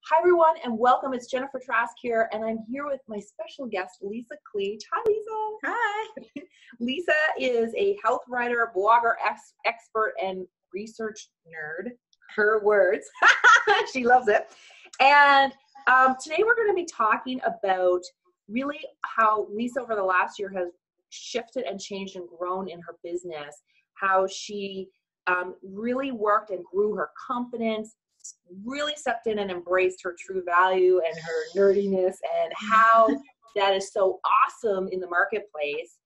Hi, everyone, and welcome. It's Jennifer Trask here, and I'm here with my special guest, Leesa Klich. Hi, Leesa. Hi. Leesa is a health writer, blogger, expert, and research nerd. Her words. She loves it. And today we're going to be talking about really how Leesa over the last year has shifted and changed and grown in her business, how she really worked and grew her confidence, really stepped in and embraced her true value and her nerdiness, and how that is so awesome in the marketplace,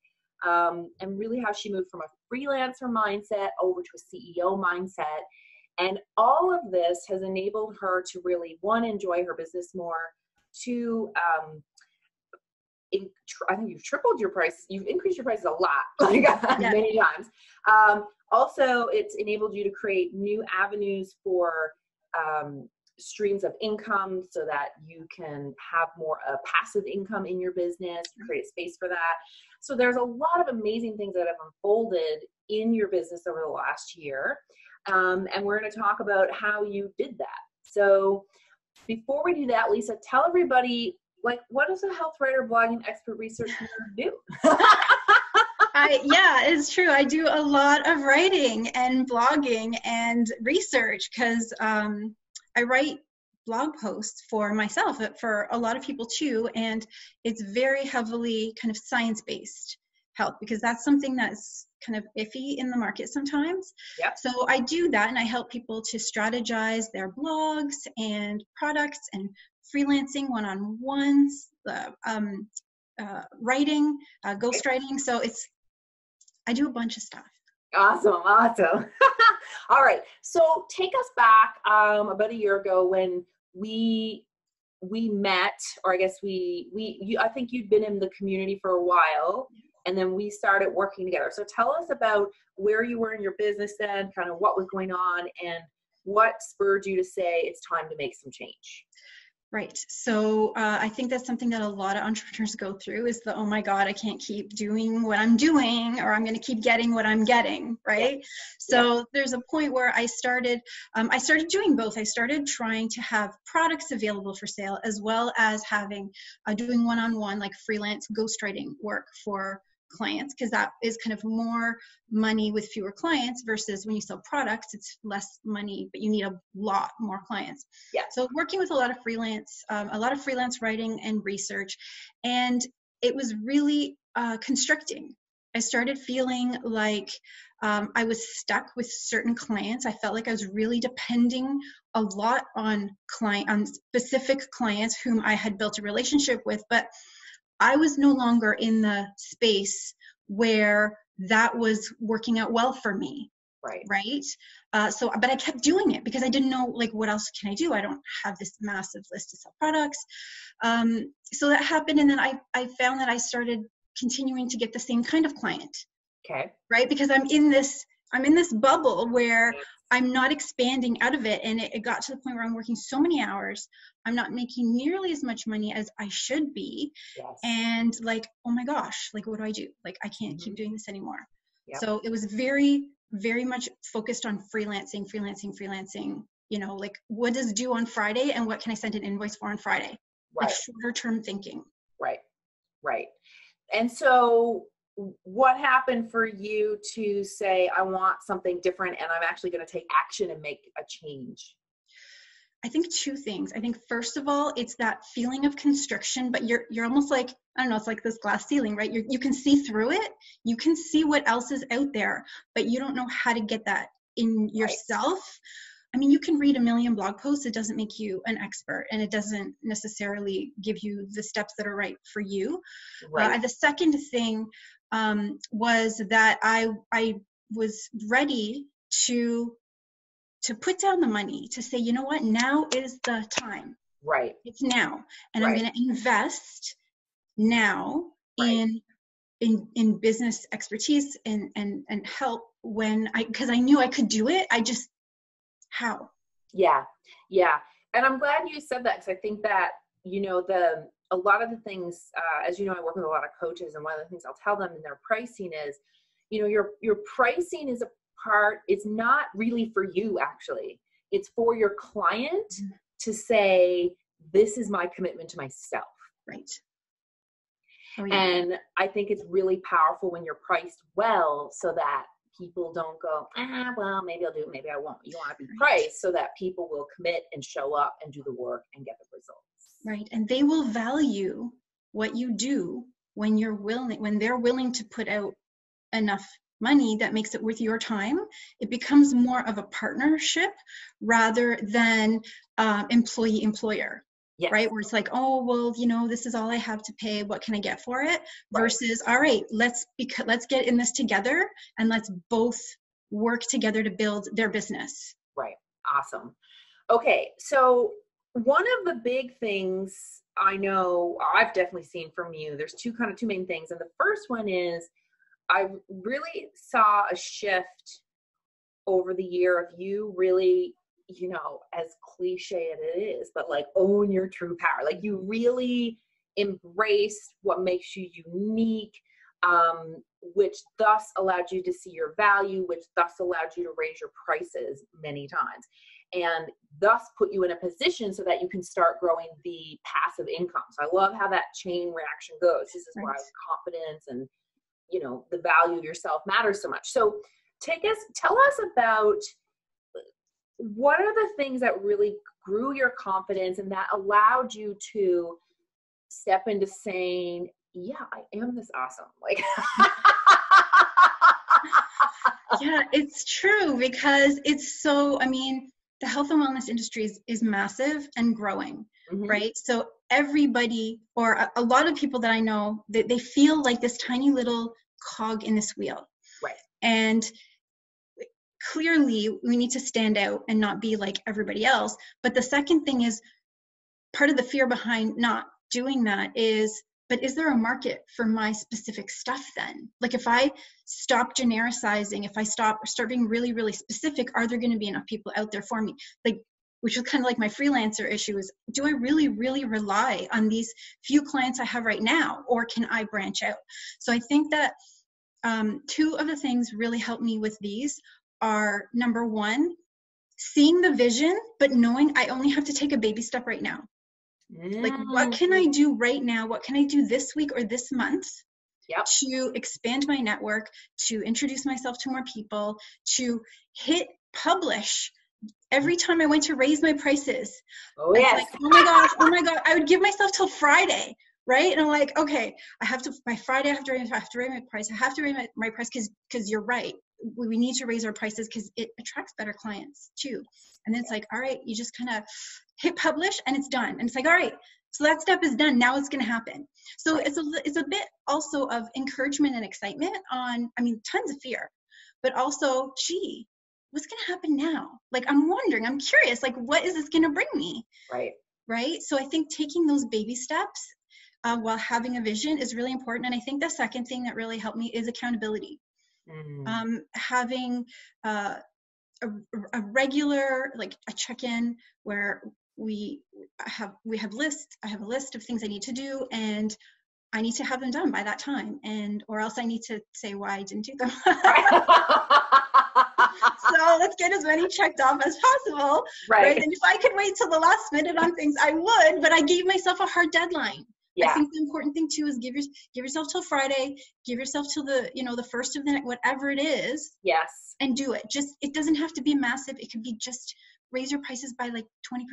and really how she moved from a freelancer mindset over to a CEO mindset. And all of this has enabled her to really, one, enjoy her business more, two, I think you've tripled your price. You've increased your prices a lot, like many times. Also, it's enabled you to create new avenues for streams of income so that you can have more passive income in your business, create space for that. So there's a lot of amazing things that have unfolded in your business over the last year. And we're going to talk about how you did that. So before we do that, Leesa, tell everybody, like, what does a health writer, blogging expert, research do? Yeah, it's true. I do a lot of writing and blogging and research because I write blog posts for myself, for a lot of people too, and it's very heavily kind of science-based health because that's something that's kind of iffy in the market sometimes. Yep. So I do that, and I help people to strategize their blogs and products and freelancing one-on-ones, writing, ghostwriting. So I do a bunch of stuff. Awesome. All right. So take us back about a year ago when we met, or I guess I think you'd been in the community for a while, and then we started working together. So tell us about where you were in your business then, kind of what was going on, and what spurred you to say it's time to make some change. Right. So I think that's something that a lot of entrepreneurs go through is oh my God, I can't keep doing what I'm doing, or I'm going to keep getting what I'm getting. Right. Yeah. So there's a point where I started doing both. I started trying to have products available for sale, as well as doing one-on-one, like freelance ghostwriting work for clients, because that is kind of more money with fewer clients versus when you sell products, it's less money, but you need a lot more clients. Yeah. So working with a lot of freelance writing and research, and it was really constricting. I started feeling like I was stuck with certain clients. I felt like I was really depending a lot on specific clients whom I had built a relationship with, but I was no longer in the space where that was working out well for me. Right. But I kept doing it because I didn't know, like, what else can I do? I don't have this massive list to sell products. So that happened. And then I found that I started continuing to get the same kind of client. Okay. Right. Because I'm in this bubble where I'm not expanding out of it. And it got to the point where I'm working so many hours. I'm not making nearly as much money as I should be. Yes. And like, oh my gosh, like, what do I do? Like, I can't keep doing this anymore. Yep. So it was very, very much focused on freelancing, like, what does due on Friday and what can I send an invoice for on Friday? Right. Like shorter term thinking. Right. And so what happened for you to say, I want something different and I'm actually going to take action and make a change? I think two things. I think first of all, it's that feeling of constriction, but you're almost like, I don't know, it's like this glass ceiling, right? You can see through it. You can see what else is out there, but you don't know how to get that in yourself. Right. I mean, you can read a million blog posts. It doesn't make you an expert, and it doesn't necessarily give you the steps that are right for you. Right. The second thing was that I was ready to put down the money, to say, you know what, now is the time. Right. It's now. And I'm going to invest now in business expertise and help because I knew I could do it. How? Yeah. And I'm glad you said that, because I think that, a lot of the things, as you know, I work with a lot of coaches, and one of the things I'll tell them in their pricing is, your pricing is it's not really for you, actually. It's for your client to say, this is my commitment to myself. Right. Oh, yeah. And I think it's really powerful when you're priced well, so that people don't go, well, maybe I'll do it, maybe I won't. You want to be priced so that people will commit and show up and do the work and get the results. Right. And they will value what you do when they're willing to put out enough money that makes it worth your time. It becomes more of a partnership rather than employee-employer. Yes. Right? Where it's like, oh, well, this is all I have to pay. What can I get for it? Versus, all right, let's get in this together and let's both work together to build their business. Right. Awesome. Okay. So one of the big things I know I've definitely seen from you, there's two main things. And the first one is, I really saw a shift over the year of you really, as cliche as it is, but like own your true power. Like you really embraced what makes you unique, which thus allowed you to see your value, which thus allowed you to raise your prices many times, and thus put you in a position so that you can start growing the passive income. So I love how that chain reaction goes. This is why confidence and the value of yourself matters so much. So tell us about what are the things that really grew your confidence and that allowed you to step into saying, yeah, I am this awesome. Like, yeah, it's true, because it's so, the health and wellness industry is massive and growing, right? So everybody, or a lot of people that I know, they feel like this tiny little cog in this wheel. Right. And clearly we need to stand out and not be like everybody else. But the second thing is, part of the fear behind not doing that is, but is there a market for my specific stuff then? Like if I stop genericizing, if I start being really, really specific, are there going to be enough people out there for me? Like, which is kind of like my freelancer issue is, do I really, really rely on these few clients I have right now, or can I branch out? So I think that two of the things really help me with these are, number one, seeing the vision, but knowing I only have to take a baby step right now. Like, what can I do right now? What can I do this week or this month to expand my network, to introduce myself to more people, to hit publish? Every time I went to raise my prices, like, oh my God, I would give myself till Friday, right? And I'm like, okay, by Friday, I have to raise my price. I have to raise my price because you're right. We need to raise our prices because it attracts better clients too. And then it's like, all right, you just kind of hit publish and it's done. And it's like, all right, so that step is done. Now it's going to happen. So it's a bit also of encouragement and excitement on, tons of fear, but also, gee, what's going to happen now? Like, I'm wondering, I'm curious, like, what is this going to bring me? Right. So I think taking those baby steps while having a vision is really important. And I think the second thing that really helped me is accountability. Having a regular, like a check-in where I have a list of things I need to do, and I need to have them done by that time, or else I need to say why I didn't do them. So let's get as many checked off as possible. Right. And if I could wait till the last minute on things, I would, but I gave myself a hard deadline. I think the important thing too is give yourself till Friday, give yourself till the first of the night, whatever it is. Yes. And do it. It doesn't have to be massive. It could be just raise your prices by like 20%.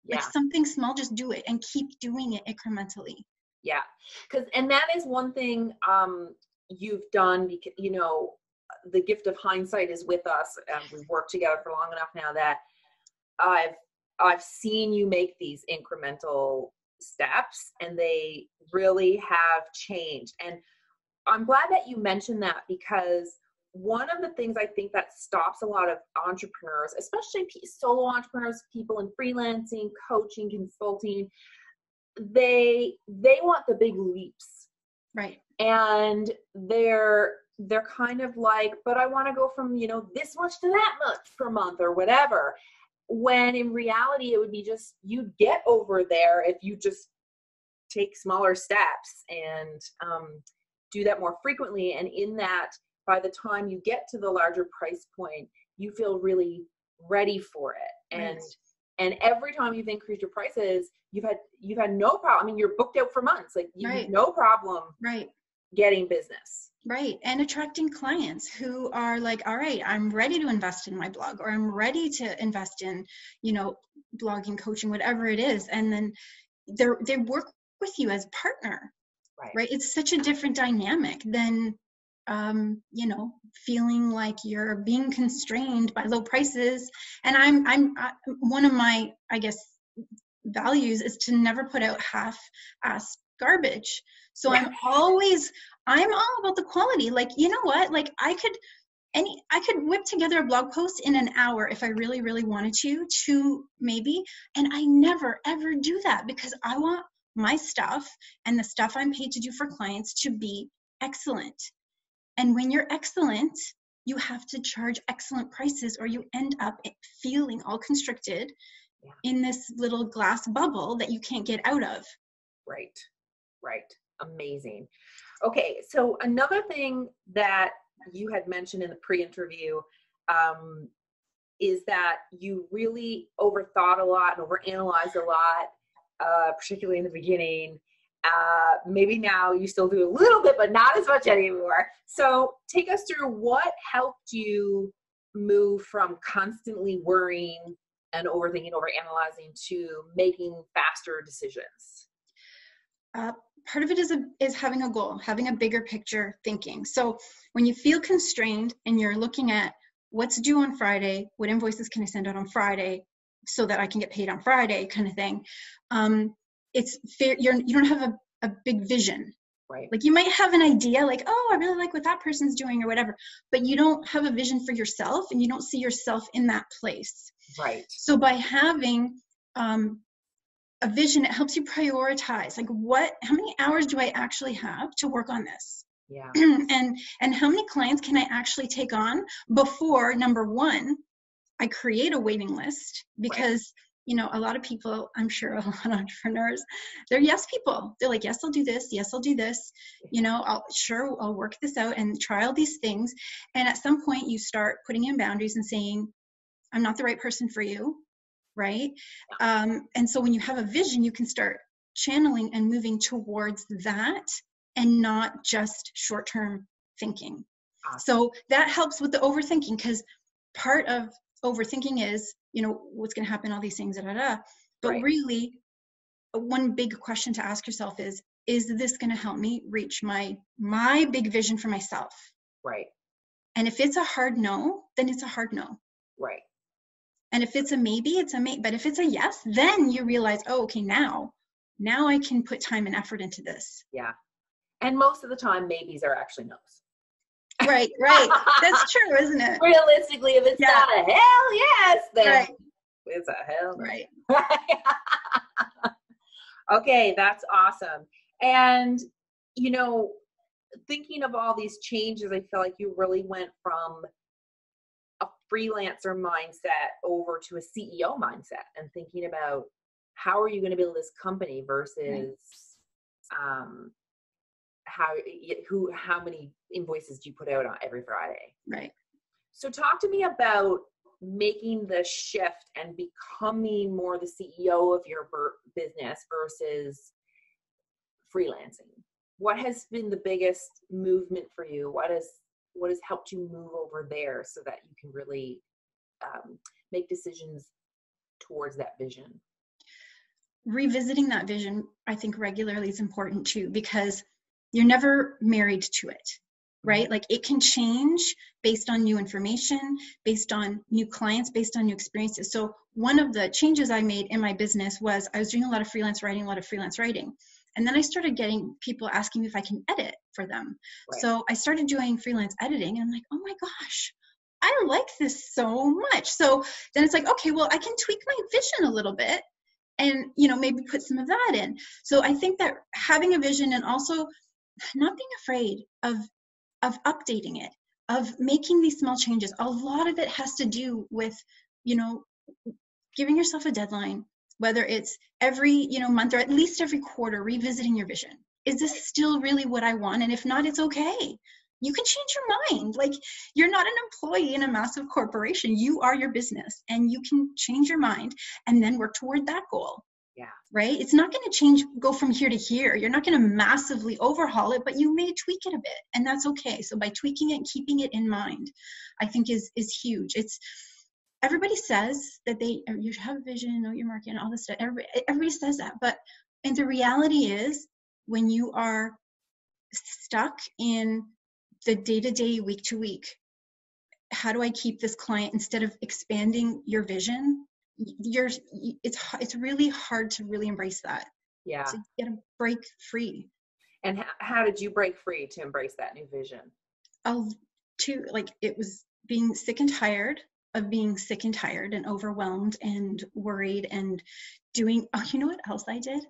Like something small, just do it and keep doing it incrementally. Yeah. And that is one thing you've done, because, the gift of hindsight is with us. We've worked together for long enough now that I've seen you make these incremental steps, and they really have changed. And I'm glad that you mentioned that, because one of the things I think that stops a lot of entrepreneurs, especially solo entrepreneurs, people in freelancing, coaching, consulting, they want the big leaps. Right. And they're kind of like, but I want to go from, this much to that much per month or whatever. When in reality, it would be just, you'd get over there if you just take smaller steps and do that more frequently. And in that, by the time you get to the larger price point, you feel really ready for it. And And every time you've increased your prices, you've had no problem. I mean, you're booked out for months. Like you have no problem getting business. Right. And attracting clients who are like, all right, I'm ready to invest in my blog, or I'm ready to invest in, blogging, coaching, whatever it is. And then they work with you as partner, right? It's such a different dynamic than, feeling like you're being constrained by low prices. And I'm one of my, I guess, values is to never put out half-assed garbage. So I'm all about the quality. Like, you know what? Like I could whip together a blog post in an hour if I really, really wanted to maybe. And I never, ever do that because I want my stuff and the stuff I'm paid to do for clients to be excellent. And when you're excellent, you have to charge excellent prices or you end up feeling all constricted in this little glass bubble that you can't get out of. Right. Amazing. Okay. So another thing that you had mentioned in the pre-interview is that you really overthought a lot and overanalyzed a lot, particularly in the beginning. Maybe now you still do a little bit, but not as much anymore. So take us through what helped you move from constantly worrying and overthinking, overanalyzing to making faster decisions. Part of it is having a goal, having a bigger picture thinking. So when you feel constrained and you're looking at what's due on Friday, what invoices can I send out on Friday so that I can get paid on Friday kind of thing. It's fair. You don't have a big vision, right? Like you might have an idea like, oh, I really like what that person's doing or whatever, but you don't have a vision for yourself and you don't see yourself in that place. Right. So by having, a vision, it helps you prioritize, like how many hours do I actually have to work on this? Yeah. and how many clients can I actually take on before, number one, I create a waiting list? Because, a lot of people, I'm sure a lot of entrepreneurs, they're yes people. They're like, yes, I'll do this. Yes, I'll do this. I'll work this out and try all these things. And at some point you start putting in boundaries and saying, I'm not the right person for you. Right. And so when you have a vision, you can start channeling and moving towards that and not just short-term thinking. Awesome. So that helps with the overthinking, because part of overthinking is, what's going to happen, all these things, but really one big question to ask yourself is this going to help me reach my big vision for myself? Right. And if it's a hard no, then it's a hard no. Right. And if it's a maybe, it's a maybe. But if it's a yes, then you realize, oh, okay, now I can put time and effort into this. Yeah. And most of the time, maybes are actually no's. Right. That's true, isn't it? Realistically, if it's not a hell yes, then it's a hell no. Right. Okay, that's awesome. And, thinking of all these changes, I feel like you really went from a freelancer mindset over to a CEO mindset and thinking about how are you going to build this company versus how many invoices do you put out on every Friday? Right. So talk to me about making the shift and becoming more the CEO of your business versus freelancing. What has been the biggest movement for you? What has helped you move over there so that you can really make decisions towards that vision? Revisiting that vision, I think, regularly is important too, because you're never married to it, right? Like it can change based on new information, based on new clients, based on new experiences. So one of the changes I made in my business was I was doing a lot of freelance writing. And then I started getting people asking me if I can edit for them. Right. So I started doing freelance editing and I'm like, oh my gosh, I like this so much. So then it's like, okay, well, I can tweak my vision a little bit and, maybe put some of that in. So I think that having a vision and also not being afraid of updating it, of making these small changes. A lot of it has to do with, giving yourself a deadline, whether it's every, month or at least every quarter, revisiting your vision. Is this still really what I want? And if not, it's okay. You can change your mind. Like, you're not an employee in a massive corporation. You are your business, and you can change your mind and then work toward that goal. Yeah. Right? It's not going to change, go from here to here. You're not going to massively overhaul it, but you may tweak it a bit, and that's okay. So by tweaking it, keeping it in mind, I think is huge. It's, everybody says that you should have a vision, know your market, and all this stuff. Everybody says that, but and the reality is, when you are stuck in the day-to-day, week-to-week, how do I keep this client, instead of expanding your vision, it's really hard to really embrace that. Yeah. So you gotta break free. And how did you break free to embrace that new vision? It was being sick and tired of being sick and tired and overwhelmed and worried and doing, you know what else I did?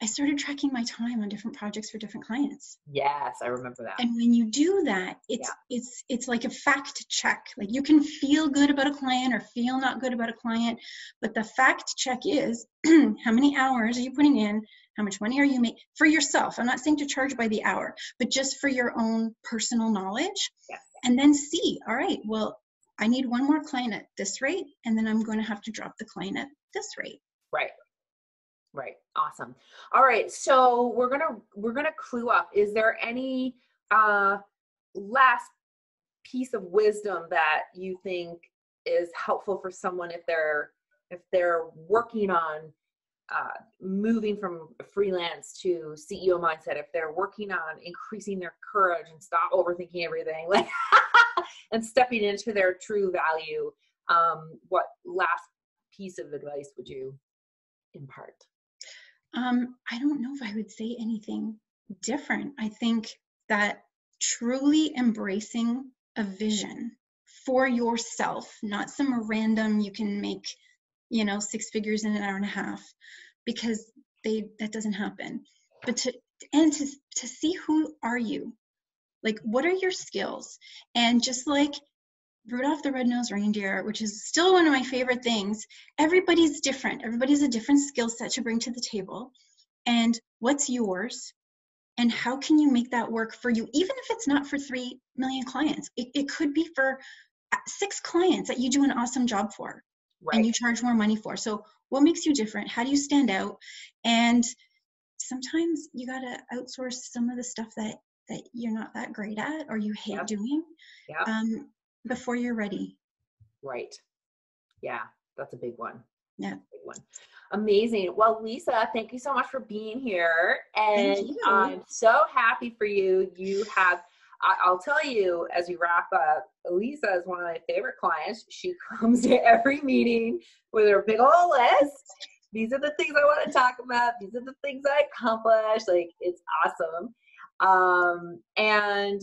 I started tracking my time on different projects for different clients. Yes, I remember that. And when you do that, it's like a fact check. Like, you can feel good about a client or feel not good about a client, but the fact check is how many hours are you putting in? How much money are you making for yourself? I'm not saying to charge by the hour, but just for your own personal knowledge. Yeah. And then see, all right, well, I need one more client at this rate, and then I'm going to have to drop the client at this rate. Right. Right. Awesome. All right. So we're gonna clue up. Is there any last piece of wisdom that you think is helpful for someone if they're working on moving from freelance to CEO mindset, if they're working on increasing their courage and stop overthinking everything, like and stepping into their true value? What last piece of advice would you impart? I don't know if I would say anything different. I think that truly embracing a vision for yourself, not some random, you can make, 6 figures in an hour and a half, because that doesn't happen. But to see, who are you? Like, what are your skills? And just like Rudolph the Red-Nosed Reindeer, which is still one of my favorite things, everybody's different. Everybody's a different skill set to bring to the table. And what's yours? And how can you make that work for you? Even if it's not for 3 million clients, it could be for 6 clients that you do an awesome job for, right, and you charge more money for. So what makes you different? How do you stand out? And sometimes you got to outsource some of the stuff that you're not that great at, or you hate doing. Before you're ready. Right. Yeah, that's a big one. Yeah. Big one. Amazing. Well, Leesa, thank you so much for being here. And I'm so happy for you. You have, I'll tell you as we wrap up, Leesa is one of my favorite clients. She comes to every meeting with her big old list. These are the things I want to talk about. These are the things I accomplished. Like, it's awesome. And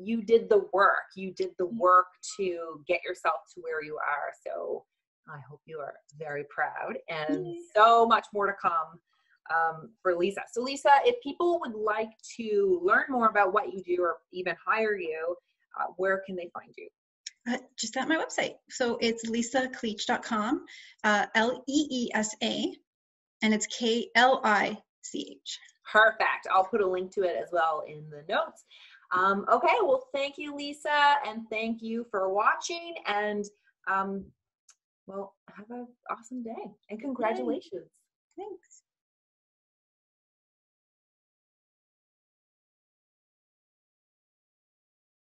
you did the work. You did the work to get yourself to where you are. So I hope you are very proud, and so much more to come for Leesa. So Leesa, if people would like to learn more about what you do or even hire you, where can they find you? Just at my website. So it's leesaklich.com, Leesa, and it's Klich. Perfect. I'll put a link to it as well in the notes. Okay, well, thank you, Leesa, and thank you for watching, and well, have an awesome day, and congratulations. Thanks.